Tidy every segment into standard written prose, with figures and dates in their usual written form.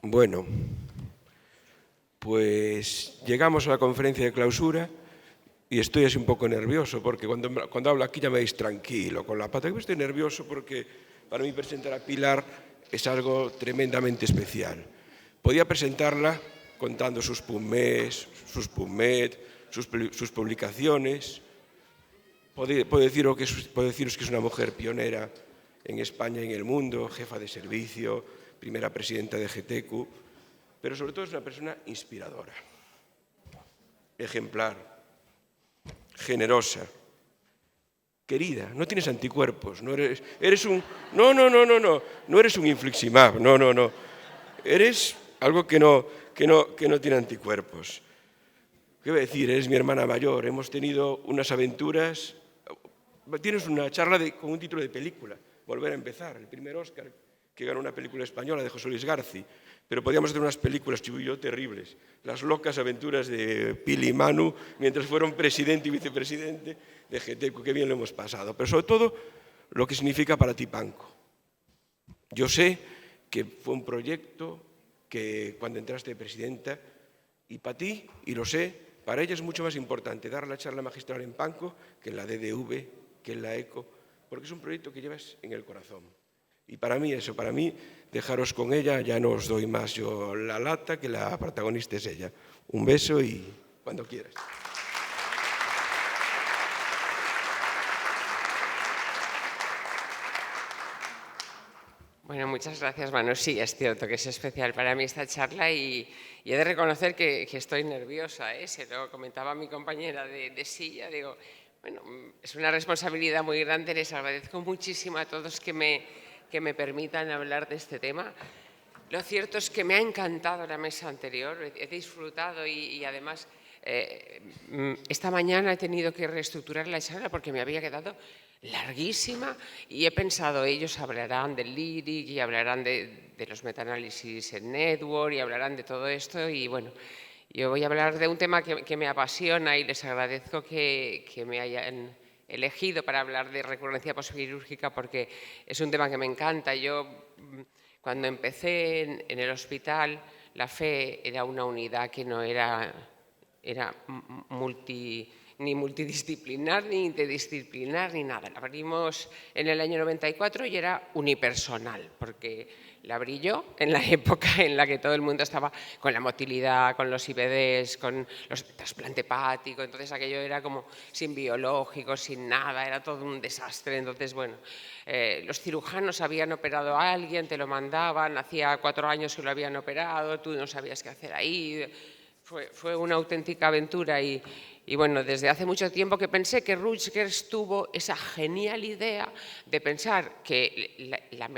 Bueno, pues llegamos a la conferencia de clausura y estoy así un poco nervioso porque cuando hablo aquí ya me veis tranquilo con la pata. Estoy nervioso porque para mí presentar a Pilar es algo tremendamente especial. Podía presentarla contando sus PubMed, sus publicaciones. Puedo deciros que es una mujer pionera en España y en el mundo, jefa de servicio, primera presidenta de GTQ, pero sobre todo es una persona inspiradora, ejemplar, generosa, querida. No tienes anticuerpos, no eres un infliximab, no. Eres algo que no tiene anticuerpos. ¿Qué voy a decir? Eres mi hermana mayor, hemos tenido unas aventuras. Tienes una charla con un título de película, Volver a empezar, el primer Oscar que ganó una película española de José Luis García. Pero podíamos hacer unas películas, Chivo y yo, terribles. Las locas aventuras de Pili y Manu mientras fueron presidente y vicepresidente de GTQ. Qué bien lo hemos pasado. Pero sobre todo, lo que significa para ti Panco. Yo sé que fue un proyecto que cuando entraste de presidenta, y para ti, y lo sé, para ella es mucho más importante dar la charla magistral en Panco que en la DDV, que en la ECO, porque es un proyecto que llevas en el corazón. Y para mí, dejaros con ella, ya no os doy más yo la lata, que la protagonista es ella. Un beso y cuando quieras. Bueno, muchas gracias, Manu. Sí, es cierto que es especial para mí esta charla y he de reconocer que estoy nerviosa. Se lo comentaba a mi compañera de silla. Digo, bueno, es una responsabilidad muy grande. Les agradezco muchísimo a todos que me permitan hablar de este tema. Lo cierto es que me ha encantado la mesa anterior. He disfrutado y además esta mañana he tenido que reestructurar la charla porque me había quedado larguísima y he pensado, ellos hablarán del LYRIC y hablarán de los metaanálisis en Network y hablarán de todo esto y bueno, yo voy a hablar de un tema que me apasiona y les agradezco que me hayan elegido para hablar de recurrencia posquirúrgica porque es un tema que me encanta. Yo cuando empecé en el hospital, la FE era una unidad que no era ni multidisciplinar, ni interdisciplinar, ni nada. La abrimos en el año 94 y era unipersonal, porque la abrí yo en la época en la que todo el mundo estaba con la motilidad, con los IBDs, con los trasplante hepático, entonces aquello era como sin biológicos, sin nada, era todo un desastre. Entonces, bueno, los cirujanos habían operado a alguien, te lo mandaban, hacía 4 años que lo habían operado, tú no sabías qué hacer ahí. Fue una auténtica aventura y bueno, desde hace mucho tiempo que pensé que Rutgers tuvo esa genial idea de pensar que el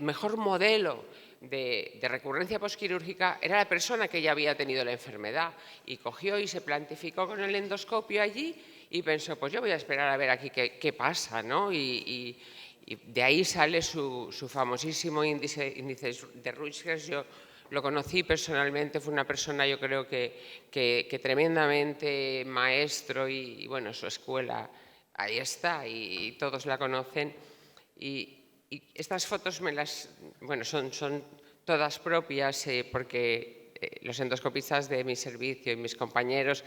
mejor modelo de recurrencia posquirúrgica era la persona que ya había tenido la enfermedad y cogió y se plantificó con el endoscopio allí y pensó, pues yo voy a esperar a ver aquí qué pasa, ¿no? Y de ahí sale su famosísimo índice de Rutgers. Yo lo conocí personalmente, fue una persona, yo creo que tremendamente maestro y bueno, su escuela ahí está y todos la conocen. Y estas fotos son todas propias porque los endoscopistas de mi servicio y mis compañeros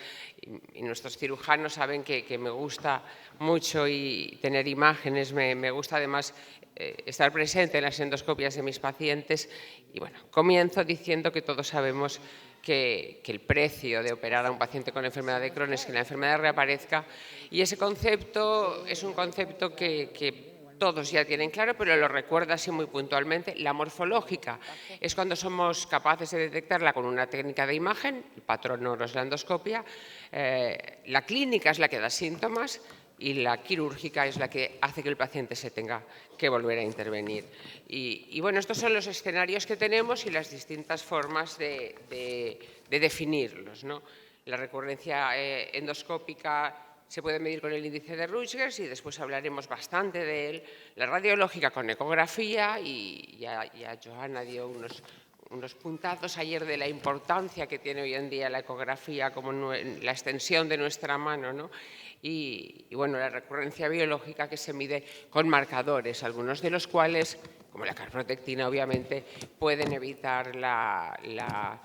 y nuestros cirujanos saben que me gusta mucho y tener imágenes, me gusta además estar presente en las endoscopias de mis pacientes. Y bueno, comienzo diciendo que todos sabemos que el precio de operar a un paciente con enfermedad de Crohn es que la enfermedad reaparezca y ese concepto es un concepto que todos ya tienen claro, pero lo recuerda así muy puntualmente. La morfológica es cuando somos capaces de detectarla con una técnica de imagen, el patrón oro es la endoscopia, la clínica es la que da síntomas y la quirúrgica es la que hace que el paciente se tenga que volver a intervenir. Y bueno, estos son los escenarios que tenemos y las distintas formas de definirlos, ¿no? La recurrencia endoscópica se puede medir con el índice de Rutgers y después hablaremos bastante de él. La radiológica con ecografía y ya Johanna dio unos puntazos ayer de la importancia que tiene hoy en día la ecografía como la extensión de nuestra mano, ¿no? Y bueno, la recurrencia biológica que se mide con marcadores, algunos de los cuales como la carprotectina, obviamente, pueden evitar la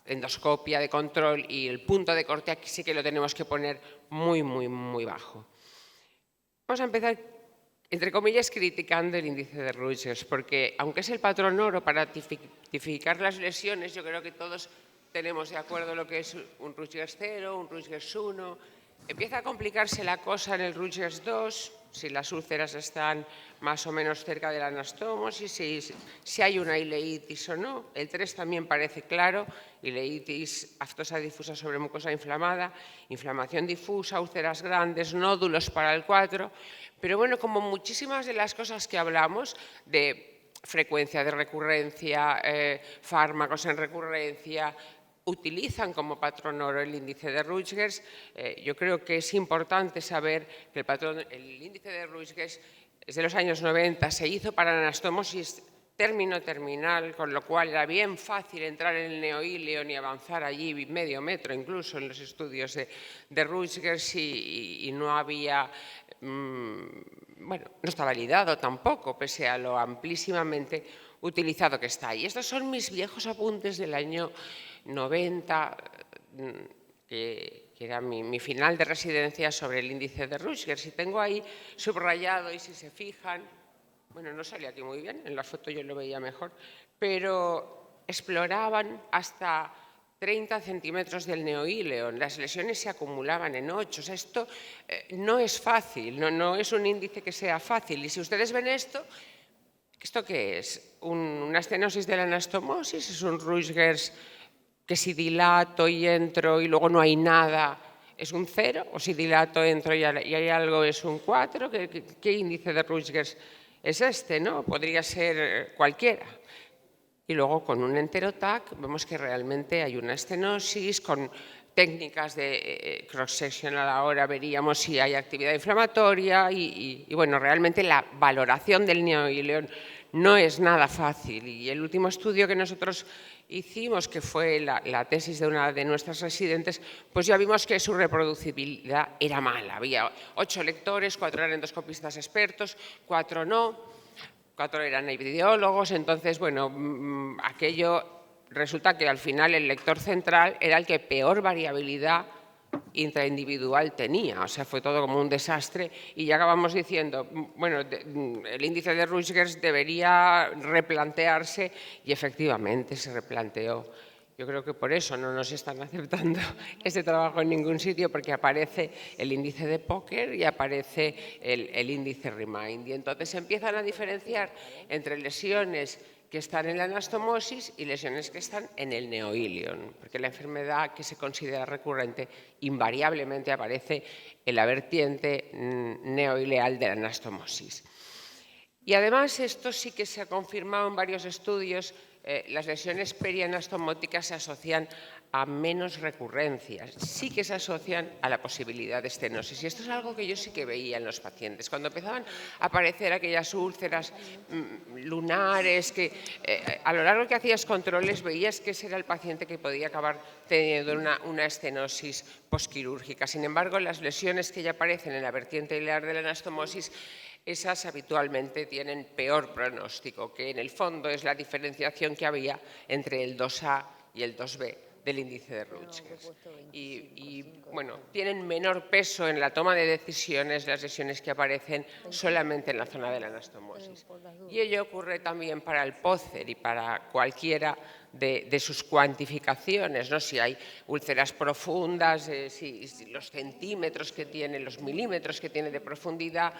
endoscopia de control, y el punto de corte aquí sí que lo tenemos que poner muy, muy, muy bajo. Vamos a empezar, entre comillas, criticando el índice de Rutgers, porque aunque es el patrón oro para tipificar las lesiones, yo creo que todos tenemos de acuerdo lo que es un Rutgers 0, un Rutgers 1. Empieza a complicarse la cosa en el Rutgers 2, si las úlceras están más o menos cerca de la anastomosis, si hay una ileitis o no. El 3 también parece claro: ileitis, aftosa difusa sobre mucosa inflamada, inflamación difusa, úlceras grandes, nódulos para el 4. Pero bueno, como muchísimas de las cosas que hablamos de frecuencia de recurrencia, fármacos en recurrencia, utilizan como patrón oro el índice de Rutgers. Yo creo que es importante saber que el índice de Rutgers es de los años 90, se hizo para anastomosis término terminal, con lo cual era bien fácil entrar en el neoileon y avanzar allí medio metro, incluso en los estudios de Rutgers, y no había, bueno, no está validado tampoco, pese a lo amplísimamente utilizado que está. Y estos son mis viejos apuntes del año 90, que era mi final de residencia, sobre el índice de Rutgers. Y tengo ahí subrayado, y si se fijan, bueno, no sale aquí muy bien, en la foto yo lo veía mejor, pero exploraban hasta 30 centímetros del neoileon, las lesiones se acumulaban en 8. O sea, esto no es fácil, no es un índice que sea fácil. Y si ustedes ven esto, ¿esto qué es? ¿Una estenosis de la anastomosis? ¿Es un Rutgers que si dilato y entro y luego no hay nada es un 0? ¿O si dilato, entro y hay algo, es un 4? ¿Qué índice de Rutgers es este, no? Podría ser cualquiera. Y luego, con un enterotac, vemos que realmente hay una estenosis. Con técnicas de cross-sectional ahora veríamos si hay actividad inflamatoria, y bueno, realmente la valoración del neoileon no es nada fácil. Y el último estudio que nosotros hicimos, que fue la tesis de una de nuestras residentes, pues ya vimos que su reproducibilidad era mala. Había 8 lectores, 4 eran endoscopistas expertos, 4 no, 4 eran epidemiólogos. Entonces, bueno, aquello resulta que al final el lector central era el que peor variabilidad intraindividual tenía. O sea, fue todo como un desastre, y ya acabamos diciendo, bueno, el índice de Rutgers debería replantearse, y efectivamente se replanteó. Yo creo que por eso no nos están aceptando este trabajo en ningún sitio, porque aparece el índice de Poker y aparece el índice Remind. Y entonces empiezan a diferenciar entre lesiones que están en la anastomosis y lesiones que están en el neoileon, porque la enfermedad que se considera recurrente invariablemente aparece en la vertiente neoileal de la anastomosis. Y además, esto sí que se ha confirmado en varios estudios. Las lesiones perianastomóticas se asocian a menos recurrencias, sí que se asocian a la posibilidad de estenosis. Y esto es algo que yo sí que veía en los pacientes. Cuando empezaban a aparecer aquellas úlceras lunares, que a lo largo que hacías controles veías que ese era el paciente que podía acabar teniendo una estenosis posquirúrgica. Sin embargo, las lesiones que ya aparecen en la vertiente ileal de la anastomosis, esas habitualmente tienen peor pronóstico, que en el fondo es la diferenciación que había entre el 2A y el 2B del índice de Rutgers. Y bueno, tienen menor peso en la toma de decisiones las lesiones que aparecen solamente en la zona de la anastomosis. Y ello ocurre también para el POCER y para cualquiera de sus cuantificaciones, ¿no? Si hay úlceras profundas, si los centímetros que tiene, los milímetros que tiene de profundidad.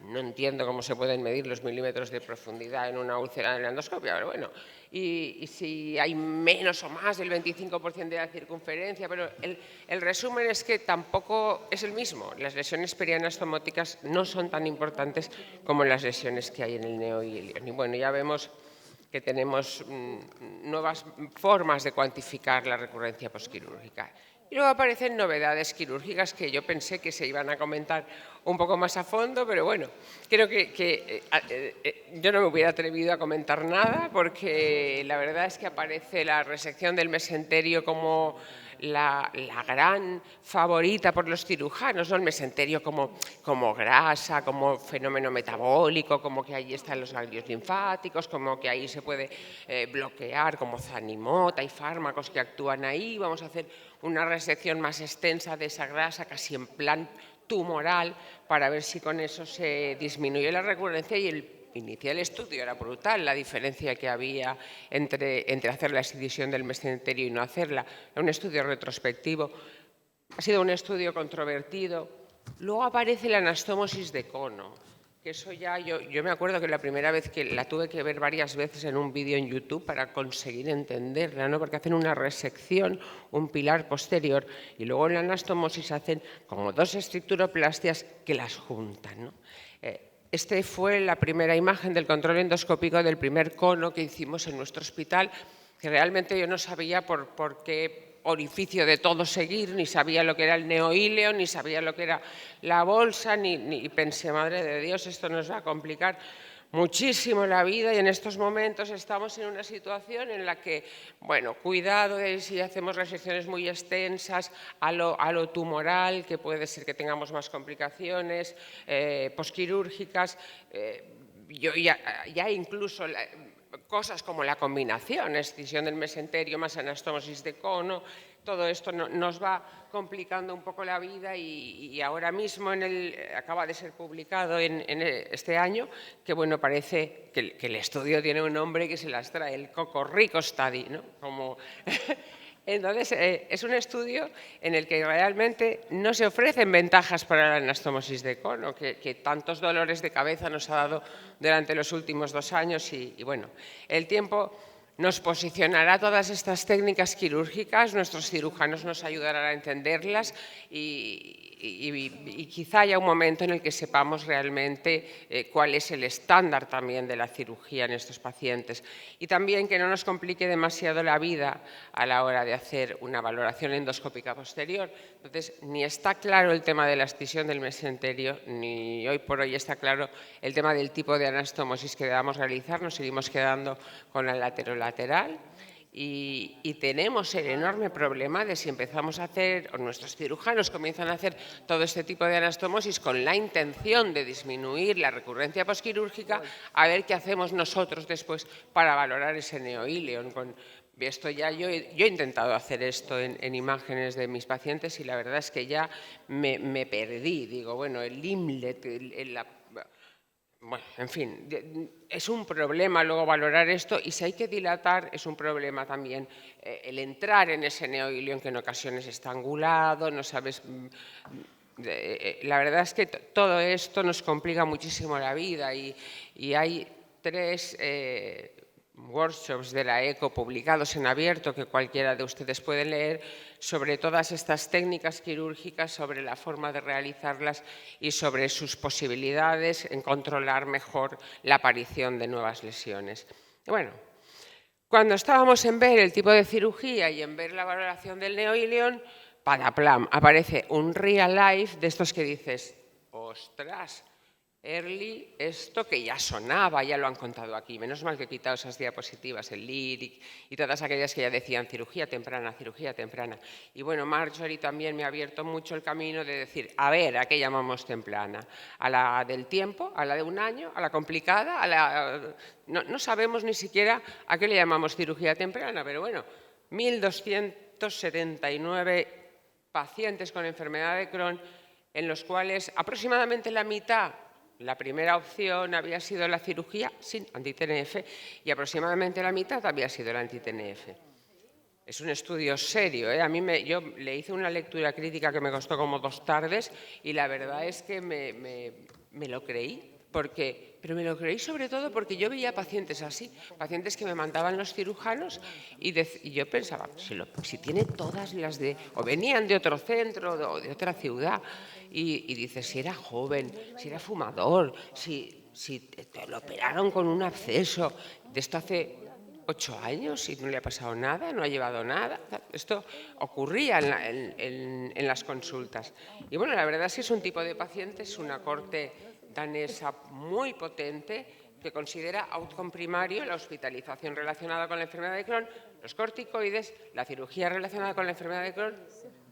No entiendo cómo se pueden medir los milímetros de profundidad en una úlcera de la endoscopia, pero bueno. Y si hay menos o más del 25% de la circunferencia. Pero el resumen es que tampoco es el mismo. Las lesiones perianastomóticas no son tan importantes como las lesiones que hay en el neoileon. Y bueno, ya vemos que tenemos nuevas formas de cuantificar la recurrencia posquirúrgica. Y luego aparecen novedades quirúrgicas que yo pensé que se iban a comentar un poco más a fondo, pero bueno, creo que yo no me hubiera atrevido a comentar nada, porque la verdad es que aparece la resección del mesenterio como la gran favorita por los cirujanos, ¿no? El mesenterio como grasa, como fenómeno metabólico, como que ahí están los ganglios linfáticos, como que ahí se puede bloquear, como zanimota, hay fármacos que actúan ahí. Vamos a hacer una resección más extensa de esa grasa, casi en plan tumoral, para ver si con eso se disminuye la recurrencia. Y el inicial estudio era brutal, la diferencia que había entre hacer la escisión del mesenterio y no hacerla. Era un estudio retrospectivo, ha sido un estudio controvertido. Luego aparece la anastomosis de cono, que eso ya yo me acuerdo que la primera vez que la tuve que ver varias veces en un vídeo en YouTube para conseguir entenderla, ¿no? Porque hacen una resección, un pilar posterior, y luego en la anastomosis hacen como dos estructuroplastias que las juntan, ¿no? Este fue la primera imagen del control endoscópico del primer cono que hicimos en nuestro hospital, que realmente yo no sabía por qué orificio de todo seguir, ni sabía lo que era el neoíleo, ni sabía lo que era la bolsa, ni pensé, madre de Dios, esto nos va a complicar muchísimo la vida, y en estos momentos estamos en una situación en la que, bueno, cuidado de si hacemos resecciones muy extensas a lo tumoral, que puede ser que tengamos más complicaciones posquirúrgicas, ya incluso cosas como la combinación, escisión del mesenterio más anastomosis de cono. Todo esto nos va complicando un poco la vida, y ahora mismo acaba de ser publicado en este año que, bueno, parece que el estudio tiene un nombre que se las trae, el Cocorico Study, ¿no? Entonces, es un estudio en el que realmente no se ofrecen ventajas para la anastomosis de cono, que tantos dolores de cabeza nos ha dado durante los últimos 2 años. Y bueno, el tiempo nos posicionará todas estas técnicas quirúrgicas, nuestros cirujanos nos ayudarán a entenderlas, y quizá haya un momento en el que sepamos realmente cuál es el estándar también de la cirugía en estos pacientes, y también que no nos complique demasiado la vida a la hora de hacer una valoración endoscópica posterior. Entonces, ni está claro el tema de la escisión del mesenterio, ni hoy por hoy está claro el tema del tipo de anastomosis que debamos realizar. Nos seguimos quedando con la lateral, y tenemos el enorme problema de si empezamos a hacer, o nuestros cirujanos comienzan a hacer todo este tipo de anastomosis con la intención de disminuir la recurrencia posquirúrgica, a ver qué hacemos nosotros después para valorar ese neoíleon. Esto ya yo he intentado hacer esto en imágenes de mis pacientes, y la verdad es que ya me perdí. Digo, bueno, el IMLET, bueno, en fin, es un problema luego valorar esto, y si hay que dilatar es un problema también el entrar en ese neoíleon que en ocasiones está angulado, no sabes. La verdad es que todo esto nos complica muchísimo la vida, y hay 3 workshops de la ECO publicados en abierto que cualquiera de ustedes puede leer sobre todas estas técnicas quirúrgicas, sobre la forma de realizarlas y sobre sus posibilidades en controlar mejor la aparición de nuevas lesiones. Bueno, cuando estábamos en ver el tipo de cirugía y en ver la valoración del neoíleon, pataplam, aparece un real life de estos que dices, ostras, Early, esto que ya sonaba, ya lo han contado aquí. Menos mal que he quitado esas diapositivas, el LYRIC y todas aquellas que ya decían cirugía temprana, cirugía temprana. Y bueno, Marjorie también me ha abierto mucho el camino de decir, a ver, ¿a qué llamamos temprana? ¿A la del tiempo? ¿A la de un año? ¿A la complicada? No sabemos ni siquiera a qué le llamamos cirugía temprana, pero bueno, 1.279 pacientes con enfermedad de Crohn, en los cuales aproximadamente la mitad, la primera opción había sido la cirugía sin anti-TNF, y aproximadamente la mitad había sido el anti-TNF. Es un estudio serio, ¿eh? Yo le hice una lectura crítica que me costó como 2 tardes, y la verdad es que me lo creí. Pero me lo creí sobre todo porque yo veía pacientes así, pacientes que me mandaban los cirujanos, y yo pensaba, si tiene todas las o venían de otro centro o de otra ciudad, y dices, si era joven, si era fumador, si te lo operaron con un absceso, de esto hace 8 años y no le ha pasado nada, no ha llevado nada. Esto ocurría en las consultas. Y bueno, la verdad es que es un tipo de paciente, es una corte danesa muy potente, que considera outcome primario la hospitalización relacionada con la enfermedad de Crohn, los corticoides, la cirugía relacionada con la enfermedad de Crohn,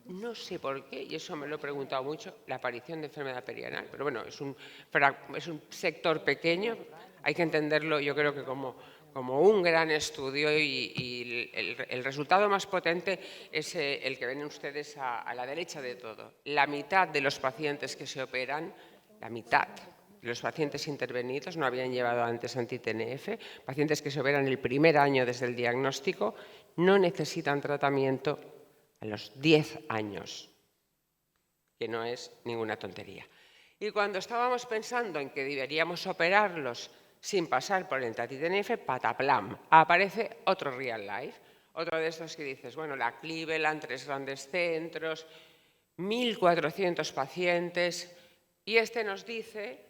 no sé por qué, y eso me lo he preguntado mucho, la aparición de enfermedad perianal. Pero bueno, es un sector pequeño, hay que entenderlo yo creo que como un gran estudio, y el resultado más potente es el que ven ustedes a la derecha de todo. La mitad de los pacientes que se operan, la mitad de los pacientes intervenidos no habían llevado antes anti-TNF, pacientes que se operan el primer año desde el diagnóstico, no necesitan tratamiento a los 10 años, que no es ninguna tontería. Y cuando estábamos pensando en que deberíamos operarlos sin pasar por el anti-TNF, pataplam, aparece otro Real Life, otro de estos que dices, bueno, la Cleveland, 3 grandes centros, 1.400 pacientes, y este nos dice,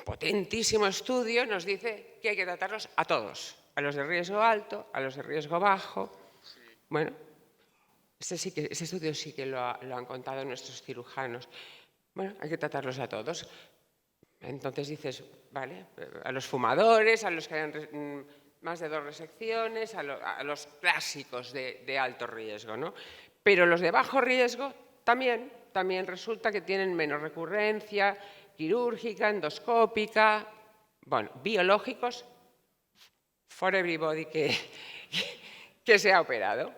potentísimo estudio, nos dice que hay que tratarlos a todos, a los de riesgo alto, a los de riesgo bajo. Bueno, este estudio sí que lo han contado nuestros cirujanos. Bueno, hay que tratarlos a todos. Entonces dices, vale, a los fumadores, a los que hayan más de 2 resecciones, a los clásicos de alto riesgo, ¿no? Pero los de bajo riesgo también resulta que tienen menos recurrencia quirúrgica, endoscópica, bueno, biológicos, for everybody que se ha operado.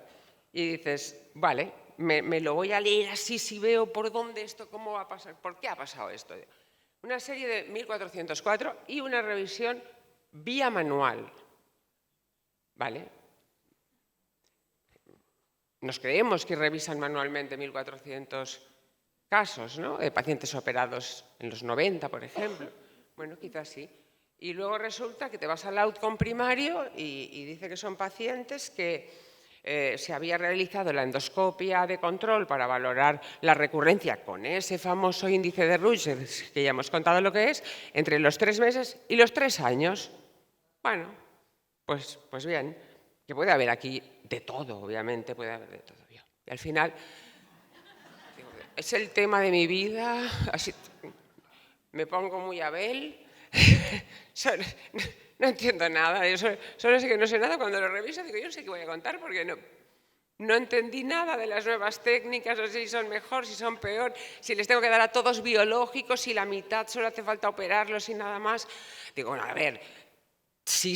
Y dices, vale, me lo voy a leer así, si veo por dónde esto, cómo va a pasar, por qué ha pasado esto. Una serie de 1.404 y una revisión vía manual, ¿vale? Nos creemos que revisan manualmente 1.400 casos, ¿no?, de pacientes operados en los 90, por ejemplo. Bueno, quizás sí. Y luego resulta que te vas al outcome primario y dice que son pacientes que se había realizado la endoscopia de control para valorar la recurrencia con ese famoso índice de Rutgers, que ya hemos contado lo que es, entre los 3 meses y los 3 años. Bueno, pues bien, que puede haber aquí de todo, obviamente, puede haber de todo. Y al final, es el tema de mi vida, así me pongo muy Abel, no entiendo nada, yo solo sé que no sé nada. Cuando lo reviso digo, yo no sé qué voy a contar porque no entendí nada de las nuevas técnicas, no sé si son mejor, si son peor, si les tengo que dar a todos biológicos, si la mitad solo hace falta operarlos y nada más. Digo, bueno, a ver, sí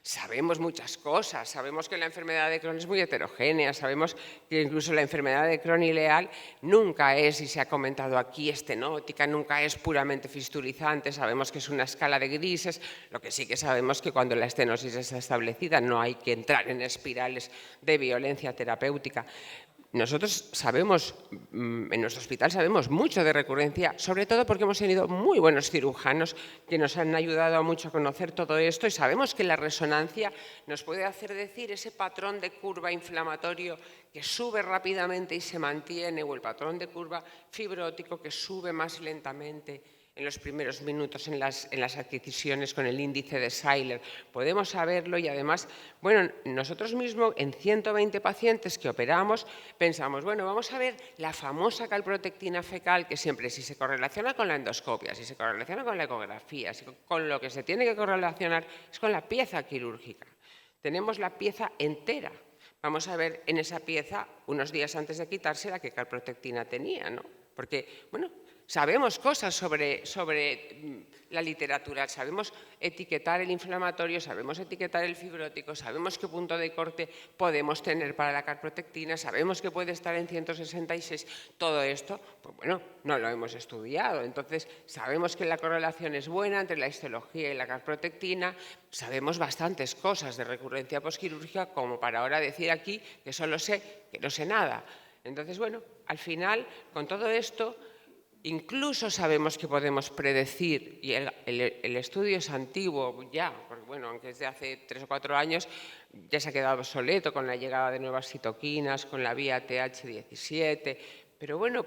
sabemos muchas cosas, sabemos que la enfermedad de Crohn es muy heterogénea, sabemos que incluso la enfermedad de Crohn ileal nunca es, y se ha comentado aquí, estenótica, nunca es puramente fistulizante, sabemos que es una escala de grises. Lo que sí que sabemos que cuando la estenosis está establecida no hay que entrar en espirales de violencia terapéutica. Nosotros sabemos, en nuestro hospital sabemos mucho de recurrencia, sobre todo porque hemos tenido muy buenos cirujanos que nos han ayudado mucho a conocer todo esto, y sabemos que la resonancia nos puede hacer decir ese patrón de curva inflamatorio que sube rápidamente y se mantiene, o el patrón de curva fibrótico que sube más lentamente en los primeros minutos en las adquisiciones con el índice de Seiler. Podemos saberlo, y además, bueno, nosotros mismos en 120 pacientes que operamos pensamos, bueno, vamos a ver la famosa calprotectina fecal, que siempre, si se correlaciona con la endoscopia, si se correlaciona con la ecografía, con lo que se tiene que correlacionar es con la pieza quirúrgica. Tenemos la pieza entera. Vamos a ver en esa pieza, unos días antes de quitársela, qué calprotectina tenía, ¿no? Porque, bueno, sabemos cosas sobre la literatura, sabemos etiquetar el inflamatorio, sabemos etiquetar el fibrótico, sabemos qué punto de corte podemos tener para la calprotectina, sabemos que puede estar en 166. Todo esto, pues bueno, no lo hemos estudiado. Entonces, sabemos que la correlación es buena entre la histología y la calprotectina, sabemos bastantes cosas de recurrencia posquirúrgica como para ahora decir aquí que solo sé que no sé nada. Entonces, bueno, al final, con todo esto, incluso sabemos que podemos predecir, y el estudio es antiguo ya, porque bueno, aunque es de hace 3 o 4 años, ya se ha quedado obsoleto con la llegada de nuevas citoquinas, con la vía TH17, pero bueno,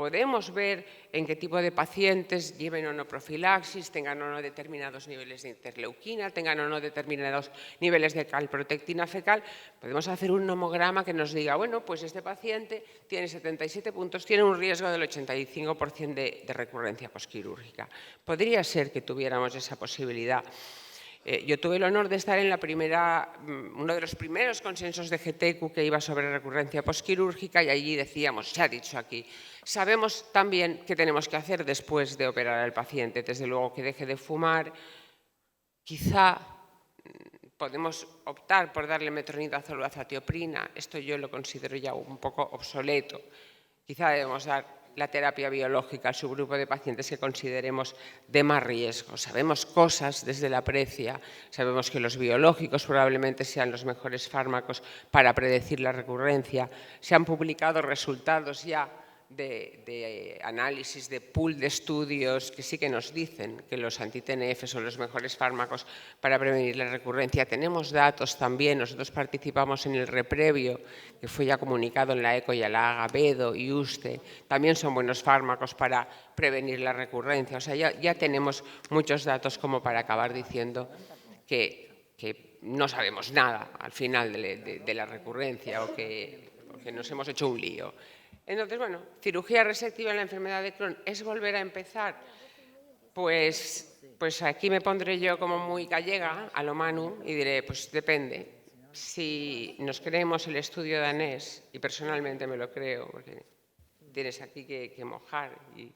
podemos ver en qué tipo de pacientes lleven o no profilaxis, tengan o no determinados niveles de interleuquina, tengan o no determinados niveles de calprotectina fecal. Podemos hacer un nomograma que nos diga, bueno, pues este paciente tiene 77 puntos, tiene un riesgo del 85% de recurrencia posquirúrgica. Podría ser que tuviéramos esa posibilidad. Yo tuve el honor de estar en uno de los primeros consensos de GTECU que iba sobre recurrencia postquirúrgica, y allí decíamos, se ha dicho aquí, sabemos también qué tenemos que hacer después de operar al paciente. Desde luego que deje de fumar, quizá podemos optar por darle metronidazol o azatioprina. Esto yo lo considero ya un poco obsoleto. Quizá debemos dar la terapia biológica al subgrupo de pacientes que consideremos de más riesgo. Sabemos cosas desde la precia, sabemos que los biológicos probablemente sean los mejores fármacos para predecir la recurrencia. Se han publicado resultados ya de análisis, de pool de estudios que sí que nos dicen que los anti-TNF son los mejores fármacos para prevenir la recurrencia. Tenemos datos también, nosotros participamos en el REPREVIO, que fue ya comunicado en la ECO y a la AGA, y USTE, también son buenos fármacos para prevenir la recurrencia. O sea, ya tenemos muchos datos como para acabar diciendo que no sabemos nada al final de la recurrencia o que nos hemos hecho un lío. Entonces, bueno, cirugía resectiva en la enfermedad de Crohn, ¿es volver a empezar? Pues aquí me pondré yo como muy gallega, a lo Manu, y diré, pues depende. Si nos creemos el estudio danés, y personalmente me lo creo, porque tienes aquí que mojar, y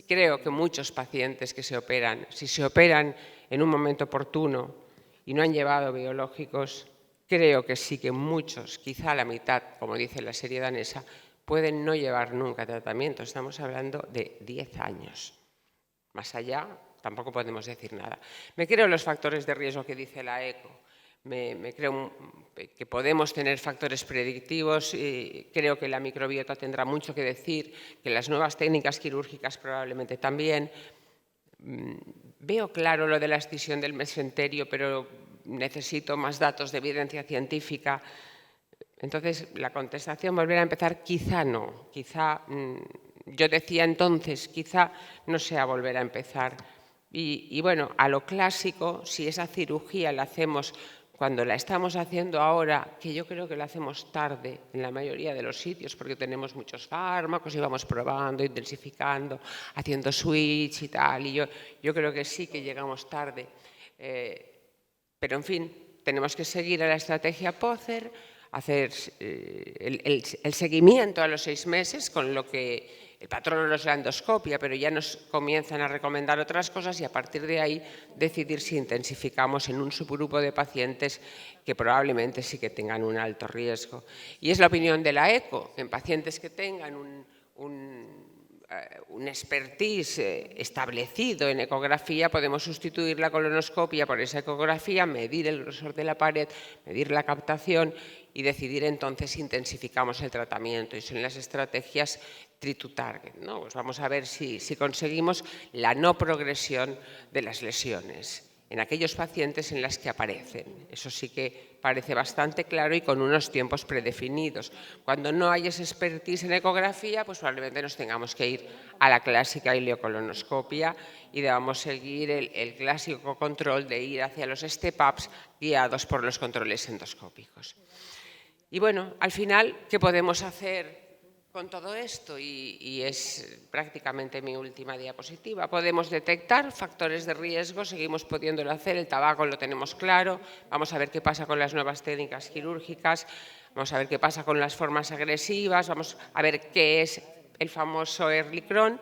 creo que muchos pacientes que se operan, si se operan en un momento oportuno y no han llevado biológicos, creo que sí que muchos, quizá la mitad, como dice la serie danesa, pueden no llevar nunca tratamiento. Estamos hablando de 10 años. Más allá, tampoco podemos decir nada. Me creo los factores de riesgo que dice la ECO. Me creo que podemos tener factores predictivos y creo que la microbiota tendrá mucho que decir, que las nuevas técnicas quirúrgicas probablemente también. Veo claro lo de la escisión del mesenterio, pero necesito más datos de evidencia científica. Entonces, la contestación, volver a empezar, quizá no. Quizá, yo decía entonces, quizá no sea volver a empezar. Y bueno, a lo clásico, si esa cirugía la hacemos cuando la estamos haciendo ahora, que yo creo que la hacemos tarde en la mayoría de los sitios, porque tenemos muchos fármacos y vamos probando, intensificando, haciendo switch y tal, y yo creo que sí que llegamos tarde. Pero, en fin, tenemos que seguir a la estrategia POCER, hacer el seguimiento a los 6 meses, con lo que el patrono nos da endoscopia, pero ya nos comienzan a recomendar otras cosas y a partir de ahí decidir si intensificamos en un subgrupo de pacientes que probablemente sí que tengan un alto riesgo. Y es la opinión de la ECO, en pacientes que tengan un expertise establecido en ecografía, podemos sustituir la colonoscopia por esa ecografía, medir el grosor de la pared, medir la captación y decidir entonces si intensificamos el tratamiento. Y son las estrategias treat to target, ¿no? Pues vamos a ver si conseguimos la no progresión de las lesiones en aquellos pacientes en las que aparecen. Eso sí que parece bastante claro y con unos tiempos predefinidos. Cuando no hay ese expertise en ecografía, pues probablemente nos tengamos que ir a la clásica ileocolonoscopia y debamos seguir el clásico control de ir hacia los step-ups guiados por los controles endoscópicos. Y bueno, al final, ¿qué podemos hacer con todo esto? Y es prácticamente mi última diapositiva. Podemos detectar factores de riesgo, seguimos pudiéndolo hacer, el tabaco lo tenemos claro, vamos a ver qué pasa con las nuevas técnicas quirúrgicas, vamos a ver qué pasa con las formas agresivas, vamos a ver qué es el famoso early Crohn.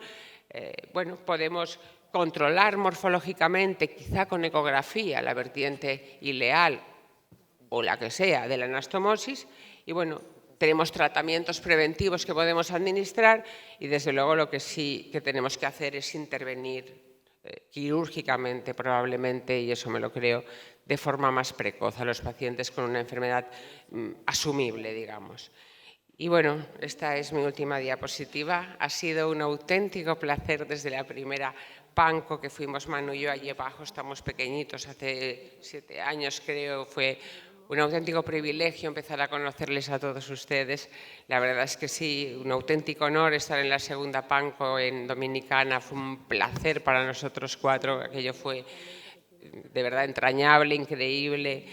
Bueno, podemos controlar morfológicamente, quizá con ecografía, la vertiente ileal o la que sea de la anastomosis, y bueno, tenemos tratamientos preventivos que podemos administrar y desde luego lo que sí que tenemos que hacer es intervenir quirúrgicamente probablemente, y eso me lo creo, de forma más precoz a los pacientes con una enfermedad asumible, digamos. Y bueno, esta es mi última diapositiva. Ha sido un auténtico placer desde la primera Panco que fuimos Manu y yo allí abajo, estamos pequeñitos, hace 7 años creo, fue un auténtico privilegio empezar a conocerles a todos ustedes. La verdad es que sí, un auténtico honor estar en la segunda Panco en Dominicana. Fue un placer para nosotros 4. Aquello fue de verdad entrañable, increíble.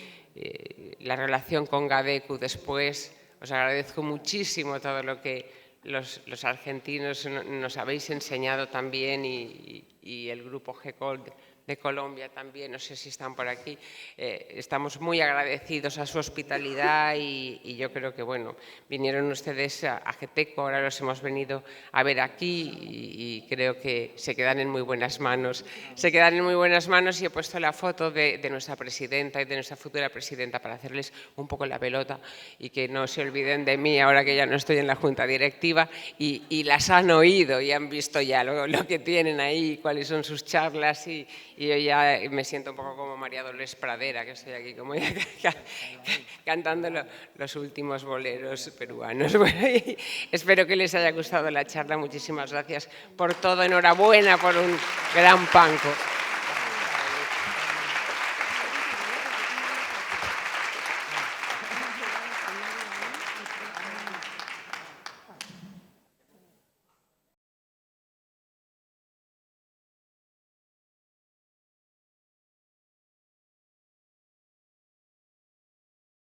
La relación con GADECU después. Os agradezco muchísimo todo lo que los argentinos nos habéis enseñado también y el grupo GECOL de Colombia también, no sé si están por aquí. Estamos muy agradecidos a su hospitalidad y yo creo que, bueno, vinieron ustedes a Geteco, ahora los hemos venido a ver aquí y creo que se quedan en muy buenas manos. Se quedan en muy buenas manos y he puesto la foto de nuestra presidenta y de nuestra futura presidenta para hacerles un poco la pelota y que no se olviden de mí ahora que ya no estoy en la junta directiva y las han oído y han visto ya lo que tienen ahí, cuáles son sus charlas y yo ya me siento un poco como María Dolores Pradera, que estoy aquí como cantando los últimos boleros peruanos. Bueno, espero que les haya gustado la charla. Muchísimas gracias por todo. Enhorabuena por un gran Panco.